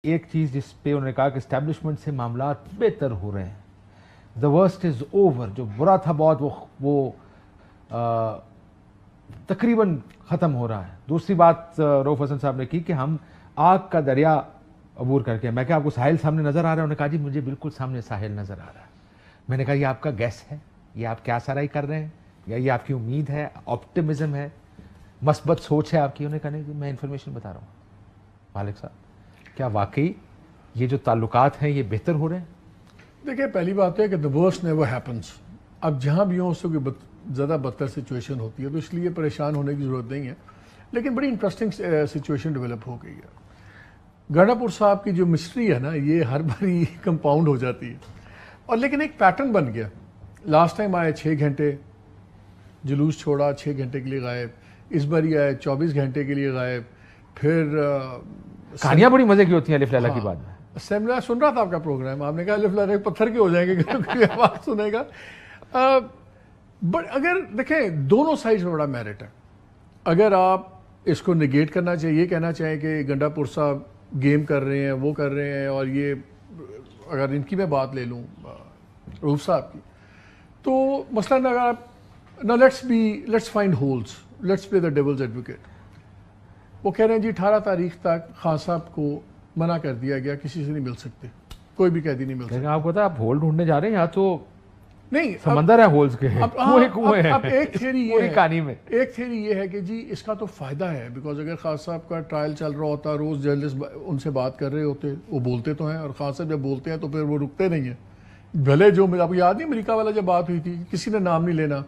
ایک چیز جس پہ انہوں نے کہا کہ اسٹیبلشمنٹ سے معاملات بہتر ہو رہے ہیں، دا ورسٹ از اوور، جو برا تھا بہت وہ تقریباً ختم ہو رہا ہے. دوسری بات رؤف حسن صاحب نے کی کہ ہم آگ کا دریا عبور کر کے، میں کہا آپ کو ساحل سامنے نظر آ رہا ہے؟ انہوں نے کہا جی مجھے بالکل سامنے ساحل نظر آ رہا ہے. میں نے کہا یہ آپ کا گیس ہے، یہ آپ کیا سرائی کر رہے ہیں، یا یہ آپ کی امید ہے، آپٹمزم ہے، مثبت سوچ ہے آپ کی؟ انہوں نے کہا نہیں میں انفارمیشن بتا رہا ہوں. مالک صاحب کیا واقعی یہ جو تعلقات ہیں یہ بہتر ہو رہے ہیں؟ دیکھیں پہلی بات ہے کہ the worst never happens. اب جہاں بھی ہوں اس سے کوئی زیادہ بدتر سچویشن ہوتی ہے تو اس لیے پریشان ہونے کی ضرورت نہیں ہے، لیکن بڑی انٹرسٹنگ سچویشن ڈیولپ ہو گئی ہے. گنڈا پور صاحب کی جو مسٹری ہے نا یہ ہر باری کمپاؤنڈ ہو جاتی ہے، اور لیکن ایک پیٹرن بن گیا. لاسٹ ٹائم آئے 6 گھنٹے جلوس چھوڑا، 6 گھنٹے کے لیے غائب. اس باری آئے 24 گھنٹے کے لیے غائب. پھر کہانیاں بڑی مزے کی ہوتی ہیں الف لیلہ کی بات میں. اسمبلی سن رہا تھا آپ کا پروگرام، آپ نے کہا الف لیلہ پتھر کے ہو جائیں گے کوئی آواز سنے گا. بٹ اگر دیکھیں دونوں سائڈ میں بڑا میرٹ ہے. اگر آپ اس کو نگیٹ کرنا چاہیے، یہ کہنا چاہیں کہ گنڈا پور صاحب گیم کر رہے ہیں، وہ کر رہے ہیں، اور یہ اگر ان کی میں بات لے لوں رؤف صاحب کی، تو مثلاً اگر آپ let's find holes, let's play the devil's advocate. وہ کہہ رہے ہیں جی 18 تاریخ تک خان صاحب کو منع کر دیا گیا، کسی سے نہیں مل سکتے، کوئی بھی قیدی نہیں مل سکتا. لیکن آپ کو پتا آپ ہول ڈھونڈنے جا رہے ہیں یا تو نہیں سمندر ہے ہولز کے، کنویں ہیں. اب ایک تھیوری یہ ہے، کہانی میں ایک تھیوری یہ ہے کہ جی اس کا تو فائدہ ہے، بیکاز اگر خان صاحب کا ٹرائل چل رہا ہوتا، روز جرنلسٹ ان سے بات کر رہے ہوتے، وہ بولتے تو ہیں، اور خان صاحب جب بولتے ہیں تو پھر وہ رکتے نہیں ہیں. بھلے جو آپ کو یاد نہیں امریکہ والا جب بات ہوئی تھی کسی نے نام نہیں لینا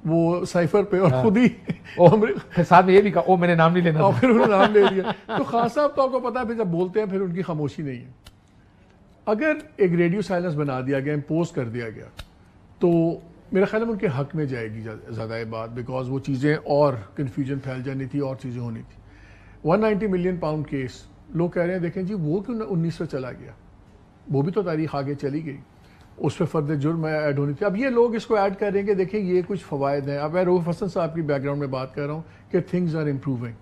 وہ سائفر پہ، اور خود ہی ساتھ میں یہ بھی کہا میں نے نام نہیں لینا، اور پھر انہوں نے نام لے لیا. تو خان صاحب تو آپ کو پتا ہے پھر جب بولتے ہیں پھر ان کی خاموشی نہیں ہے. اگر ایک ریڈیو سائلنس بنا دیا گیا، امپوز کر دیا گیا، تو میرا خیال ہے ان کے حق میں جائے گی زیادہ یہ بات، بیکاز وہ چیزیں اور کنفیوژن پھیل جانی تھی، اور چیزیں ہونی تھی. 190 ملین پاؤنڈ کیس لوگ کہہ رہے ہیں دیکھیں جی وہ کیوں 19 پہ چلا گیا، وہ بھی تو تاریخ آگے چلی گئی، اس پہ فرد جرم ایڈ ہونی تھی. اب یہ لوگ اس کو ایڈ کر رہے ہیں کہ دیکھیں یہ کچھ فوائد ہیں. اب میں رؤف حسن صاحب کی بیک گراؤنڈ میں بات کر رہا ہوں کہ تھنگز آر امپروونگ.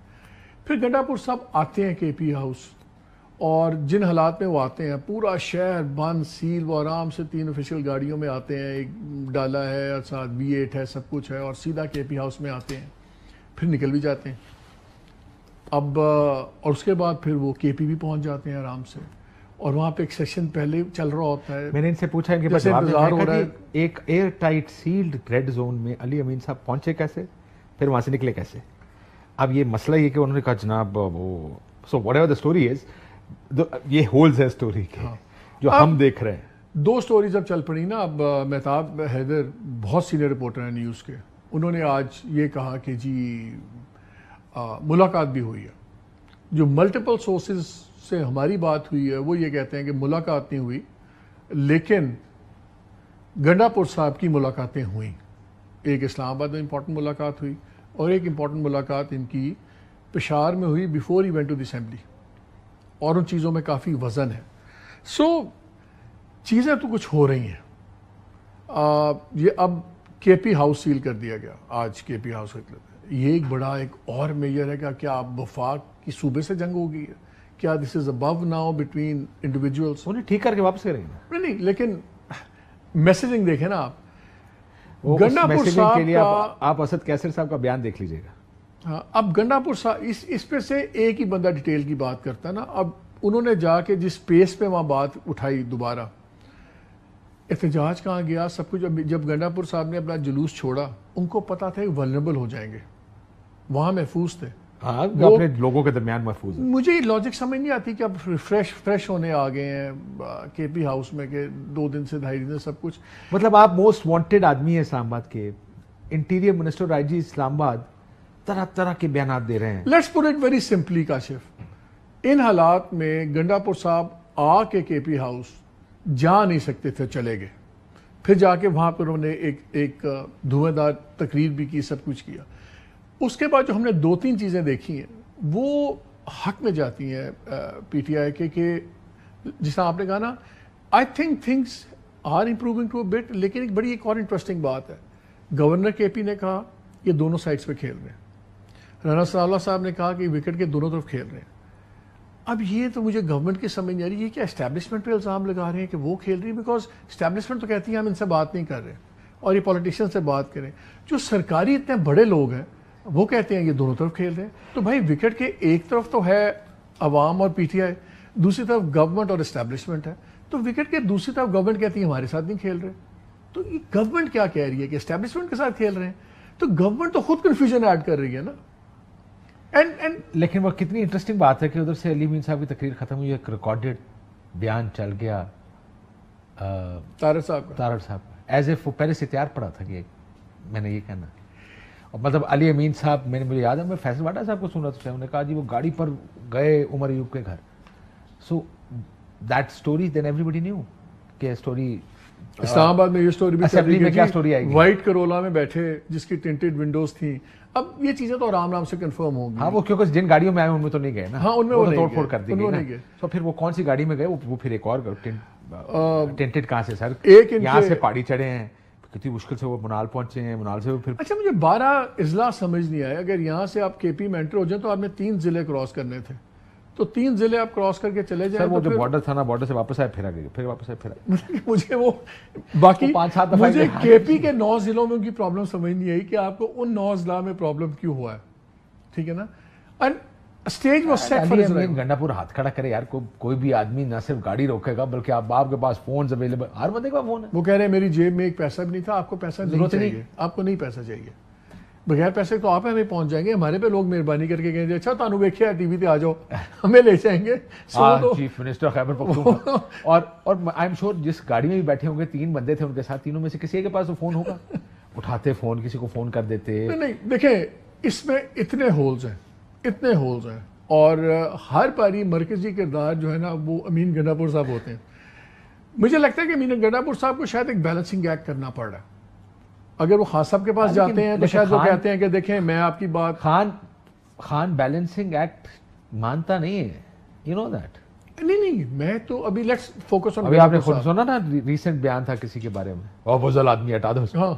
پھر گنڈا پور صاحب آتے ہیں کے پی ہاؤس، اور جن حالات میں وہ آتے ہیں پورا شہر بند سیل، وہ آرام سے 3 آفیشیل گاڑیوں میں آتے ہیں، ایک ڈالا ہے اور ساتھ V8 ہے، سب کچھ ہے، اور سیدھا کے پی ہاؤس میں آتے ہیں، پھر نکل بھی جاتے ہیں. اب اور اس کے بعد پھر وہ کے پی بھی پہنچ جاتے ہیں آرام سے، اور وہاں پہ ایک سیشن پہلے چل رہا ہوتا ہے. میں نے ان سے پوچھا ان کے پاس ایک air tight sealed red zone میں علی امین صاحب پہنچے کیسے، پھر وہاں سے نکلے کیسے؟ اب یہ مسئلہ یہ کہ انہوں نے کہا جناب وہ so what ever the story is, یہ ہولز ہے اسٹوری کے جو ہم دیکھ رہے ہیں. 2 اسٹوریز اب چل پڑی نا. اب مہتاب حیدر بہت سینئر رپورٹر ہیں نیوز کے، انہوں نے آج یہ کہا کہ جی ملاقات بھی ہوئی ہے. جو ملٹیپل سورسز سے ہماری بات ہوئی ہے وہ یہ کہتے ہیں کہ ملاقات نہیں ہوئی، لیکن گنڈا پور صاحب کی ملاقاتیں ہوئیں. ایک اسلام آباد میں امپورٹنٹ ملاقات ہوئی، اور ایک امپورٹنٹ ملاقات ان کی پشاور میں ہوئی before he went to the assembly, اور ان چیزوں میں کافی وزن ہے. سو چیزیں تو کچھ ہو رہی ہیں. یہ اب کے پی ہاؤس سیل کر دیا گیا آج، کے پی ہاؤس یہ ایک بڑا ایک اور میجر ہے. کیا اب وفاق کی صوبے سے جنگ ہو گئی ہے؟ کیا دس از ابو ناؤ بٹوین انڈیویجولس؟ انہیں ٹھیک کر کے واپس کریں گے نہیں، لیکن میسیجنگ دیکھیں نا آپ. گنڈا پور صاحب کے لیے آپ اسد کیسر صاحب کا بیان دیکھ لیجئے گا. ہاں، اب گنڈا پور صاحب اس پہ سے ایک ہی بندہ ڈیٹیل کی بات کرتا ہے نا. اب انہوں نے جا کے جس پیس پہ وہاں بات اٹھائی، دوبارہ احتجاج کہاں گیا، سب کچھ. جب گنڈا پور صاحب نے اپنا جلوس چھوڑا ان کو پتا تھا کہ ولنریبل ہو جائیں گے، وہاں محفوظ تھے. ہاں، اپنے لوگوں کے درمیان محفوظ ہے. مجھے یہ لاجک سمجھ نہیں آتی کہ اب فریش ہونے آ گئے ہیں کے پی ہاؤس میں کہ 2 دن سے 2.5 دن سب کچھ. مطلب آپ موسٹ وانٹیڈ آدمی ہیں اسلام آباد کے، انٹیریئر منسٹر آئی جی اسلام آباد طرح طرح کے بیانات دے رہے ہیں. Let's put it very simply Kashif, ان حالات میں گنڈا پور صاحب آ کے پی ہاؤس جا نہیں سکتے تھے، چلے گئے. پھر جا کے وہاں پر انہوں نے ایک دھویں دار تقریر بھی کی، سب کچھ کیا. اس کے بعد جو ہم نے 2-3 چیزیں دیکھی ہیں وہ حق میں جاتی ہیں پی ٹی آئی کے، کہ جس طرح آپ نے کہا نا، I think things are improving to a bit. لیکن ایک اور انٹرسٹنگ بات ہے، گورنر کے پی نے کہا یہ دونوں سائڈس پہ کھیل رہے ہیں. رانا ثناء اللہ صاحب نے کہا کہ وکٹ کے دونوں طرف کھیل رہے ہیں. اب یہ تو مجھے گورنمنٹ کی سمجھ نہیں آ رہی ہے کہ اسٹیبلشمنٹ پہ الزام لگا رہے ہیں کہ وہ کھیل رہی ہے, بیکاز اسٹیبلشمنٹ تو کہتی ہے ہم ان سے بات نہیں کر رہے اور یہ پولیٹیشین سے بات کریں. جو سرکاری اتنے بڑے لوگ ہیں وہ کہتے ہیں یہ دونوں طرف کھیل رہے ہیں. تو بھائی وکٹ کے ایک طرف تو ہے عوام اور پی ٹی آئی, دوسری طرف گورنمنٹ اور اسٹیبلشمنٹ ہے. تو وکٹ کے دوسری طرف گورنمنٹ کہتی ہے ہمارے ساتھ نہیں کھیل رہے. تو یہ گورنمنٹ کیا کہہ رہی ہے کہ اسٹیبلشمنٹ کے ساتھ کھیل رہے ہیں؟ تو گورنمنٹ تو خود کنفیوژن ایڈ کر رہی ہے نا. لیکن وہ کتنی انٹرسٹنگ بات ہے کہ ادھر سے علی امین صاحب کی تقریر ختم ہوئی, ایک ریکارڈڈ بیان چل گیا طارق صاحب ایز اے پہلے سے تیار پڑا تھا کہ میں نے یہ کہنا. اور مطلب علی امین صاحب, مجھے یاد ہے میں فیصل واڈا صاحب کو سن رہا تھا, انہوں نے کہا جی وہ گاڑی پر گئے عمر ایوب کے گھر. So that story then everybody knew کہ اسٹوری اسلام آباد میں یہ اسٹوری بھی اسمبلی میں کیا اسٹوری آئی گی, وائٹ کرولا میں بیٹھے جس کی ٹنٹڈ ونڈوز تھیں. اب یہ چیزیں تو آرام سے کنفرم ہوں گی. ہاں وہ کیونکہ جن گاڑیوں میں آئے ان میں تو نہیں گئے نا. ہاں ان میں وہ توڑ پھوڑ کر دی گئی. تو پھر وہ کون سی گاڑی میں گئے, وہ پھر ایک اور ٹینٹڈ کہاں سے سر, ایک یہاں سے پہاڑی چڑھے ہیں, کتنی مشکل سے وہ منال پہنچے ہیں, منال سے وہ پھر. اچھا مجھے 12 اضلاع سمجھ نہیں آیا, اگر یہاں سے آپ کے پی میں انٹر ہو جائیں تو آپ نے 3 ضلع کراس کرنے تھے, تو 3 ضلع آپ کراس کر کے چلے جائیں. سر وہ جو بارڈر تھا نا, بارڈر سے واپس آئے پھر آگے, پھر واپس آئے پھر آئے. مجھے وہ باقی 5-7 دفعہ مجھے کے پی کے 9 ضلعوں میں ان کی پرابلم سمجھ نہیں آئی کہ آپ کو ان 9 اضلاع میں پرابلم کیوں ہوا ہے. ٹھیک ہے نا. And stage was set for Israel. Gandapur ہاتھ کھڑا کرے یار, کوئی بھی آدمی نہ صرف گاڑی روکے گا بلکہ آپ کے پاس فونز اویلیبل, ہر بندے کا فون ہے. وہ کہہ رہے ہیں میری جیب میں ایک پیسہ بھی نہیں تھا. آپ کو پیسہ نہیں چاہیے, آپ کو نہیں پیسہ چاہیے, بغیر پیسے تو آپ ہمیں پہنچ جائیں گے. ہمارے پہ لوگ مہربانی کر کے کہیں گے اچھا تانوں ویکھیا ٹی وی تے آ جاؤ, ہمیں لے جائیں گے. چیف منسٹر خیبر پختونخوا اور آئی ایم شیور جس گاڑی میں بھی بیٹھے ہوں گے 3 بندے تھے ان کے ساتھ, تینوں میں سے کسی کے پاس تو فون ہوگا, اٹھاتے فون, کسی کو فون کر دیتے. نہیں دیکھیں اس میں اتنے ہولز ہیں اور ہر پاری مرکزی کردار جو ہے نا وہ امین گنڈاپور صاحب ہوتے ہیں. مجھے لگتا ہے کہ امین گنڈاپور صاحب کو شاید ایک بیلنسنگ ایکٹ کرنا پڑ رہا ہے. اگر وہ خان صاحب کے پاس جاتے ہیں تو شاید وہ کہتے ہیں کہ دیکھیں میں آپ کی بات. خان بیلنسنگ ایکٹ مانتا نہیں ہے, یو نو دیٹ. نہیں میں تو ابھی لیٹس فوکس آن. ابھی آپ نے خود سنا نا ریسنٹ بیان تھا کسی کے بارے میں, اور بزل آدمی ہٹا دو. ہاں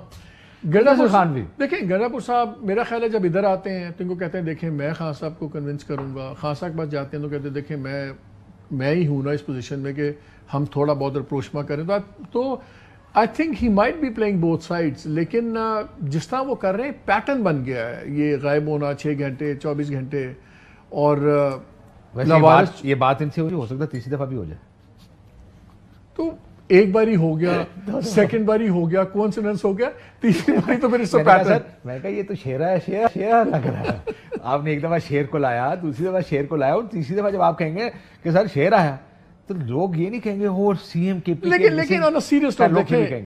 گنڈاپور خان بھی دیکھیں, گنڈاپور صاحب میرا خیال ہے جب ادھر آتے ہیں تو ان کو کہتے ہیں دیکھیں میں خان صاحب کو کنونس کروں گا. خان صاحب کے پاس جاتے ہیں تو کہتے ہیں دیکھیں میں ہی ہوں نا اس پوزیشن میں کہ ہم تھوڑا بہت اپروچما کریں. تو I think he might be playing both sides. لیکن جس طرح وہ کر رہے ہیں پیٹرن بن گیا ہے, یہ غائب ہونا 6 گھنٹے 24 گھنٹے. اور یہ بات ان سے ہو سکتا ہے تیسری دفعہ بھی ہو جائے. تو ایک باری ہو گیا, سیکنڈ باری ہو گیا, کوئنسیڈنس ہو گیا, تیسری باری تو پھر اس سے پیٹرن. میں کہا یہ تو شیرا ہے, شیرا لگ رہا ہے. آپ نے ایک دفعہ شیر کو لایا, دوسری دفعہ شیر کو لایا, اور تیسری دفعہ جب آپ کہیں گے کہ سر شیر آیا تو لوگ یہ نہیں کہیں گے وہ سی ایم کے پی. لیکن آن اے سیریس نوٹ دیکھیں